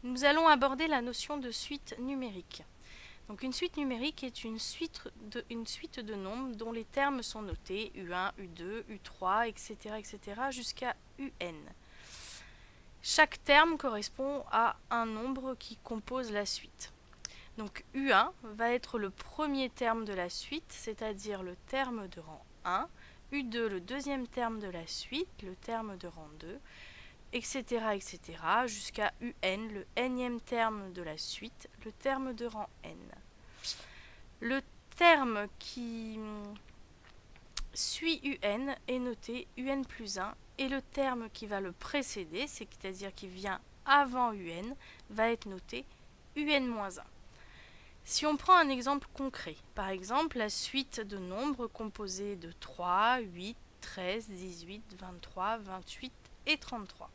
Nous allons aborder la notion de suite numérique. Donc une suite numérique est une suite de nombres dont les termes sont notés U1, U2, U3, etc. etc. jusqu'à UN. Chaque terme correspond à un nombre qui compose la suite. Donc U1 va être le premier terme de la suite, c'est-à-dire le terme de rang 1, U2 le deuxième terme de la suite, le terme de rang 2, etc. etc. jusqu'à UN, le nème terme de la suite, le terme de rang N. Le terme qui suit UN est noté UN plus 1 et le terme qui va le précéder, c'est-à-dire qui vient avant UN, va être noté UN moins 1. Si on prend un exemple concret, par exemple la suite de nombres composée de 3, 8, 13, 18, 23, 28 et 33.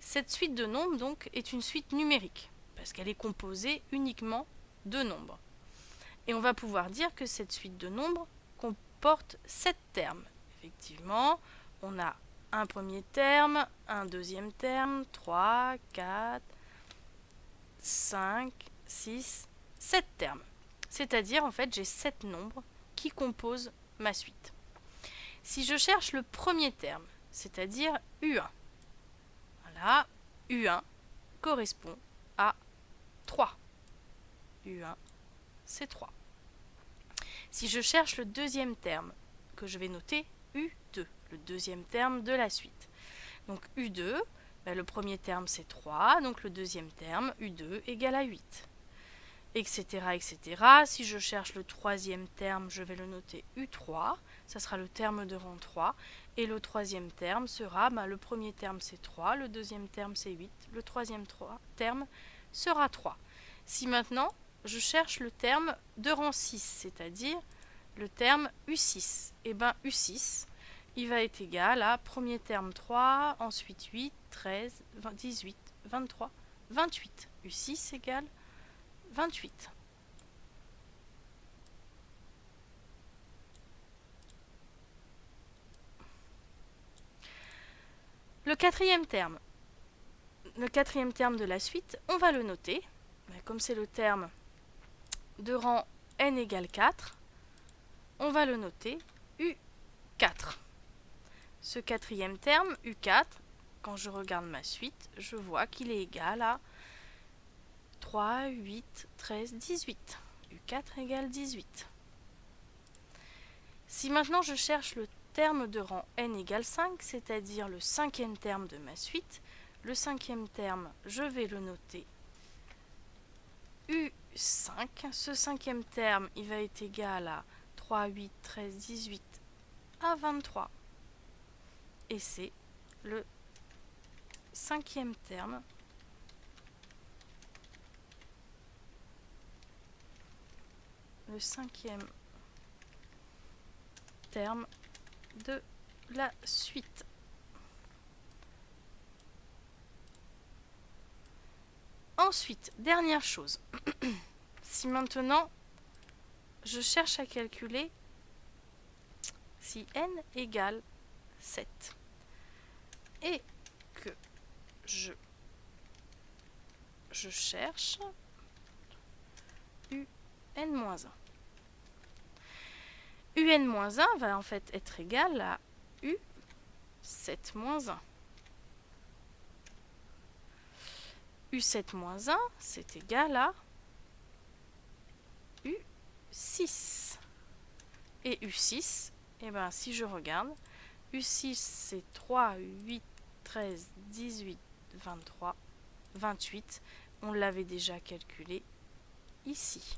Cette suite de nombres donc est une suite numérique, parce qu'elle est composée uniquement de nombres. Et on va pouvoir dire que cette suite de nombres comporte 7 termes. Effectivement, on a un premier terme, un deuxième terme, 3, 4, 5, 6, 7 termes. C'est-à-dire, en fait, j'ai 7 nombres qui composent ma suite. Si je cherche le premier terme, c'est-à-dire U1, voilà, U1 correspond à 3. U1, c'est 3. Si je cherche le deuxième terme, que je vais noter U2, le deuxième terme de la suite. Donc U2, le premier terme c'est 3, donc le deuxième terme, U2 égale à 8. Etc. etc. Si je cherche le troisième terme, je vais le noter U3, ça sera le terme de rang 3, et le troisième terme sera, le premier terme c'est 3, le deuxième terme c'est 8, le troisième terme sera 3. Si maintenant, je cherche le terme de rang 6, c'est-à-dire le terme U6, et bien U6, il va être égal à premier terme 3, ensuite 8, 13, 18, 23, 28. U6 égale 28. Le quatrième terme de la suite, on va le noter. Comme c'est le terme de rang n égale 4, on va le noter U4. Ce quatrième terme, U4, quand je regarde ma suite, je vois qu'il est égal à 3, 8, 13, 18. U4 égale 18. Si maintenant je cherche le terme de rang n égale 5, c'est-à-dire le cinquième terme de ma suite, le cinquième terme, je vais le noter U5. Ce cinquième terme, il va être égal à 3, 8, 13, 18 à 23. Et c'est le cinquième terme de la suite. Ensuite, dernière chose, si maintenant je cherche à calculer si n égale 7 et que je cherche UN-1. UN-1 va en fait être égal à U7-1. U7-1, c'est égal à U6. Et U6, si je regarde, U6 c'est 3, 8, 13, 18, 23, 28. On l'avait déjà calculé ici.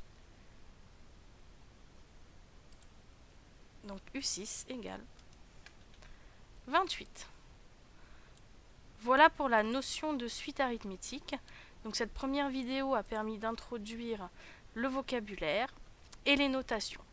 Donc U6 égale 28. Voilà pour la notion de suite arithmétique. Donc cette première vidéo a permis d'introduire le vocabulaire et les notations.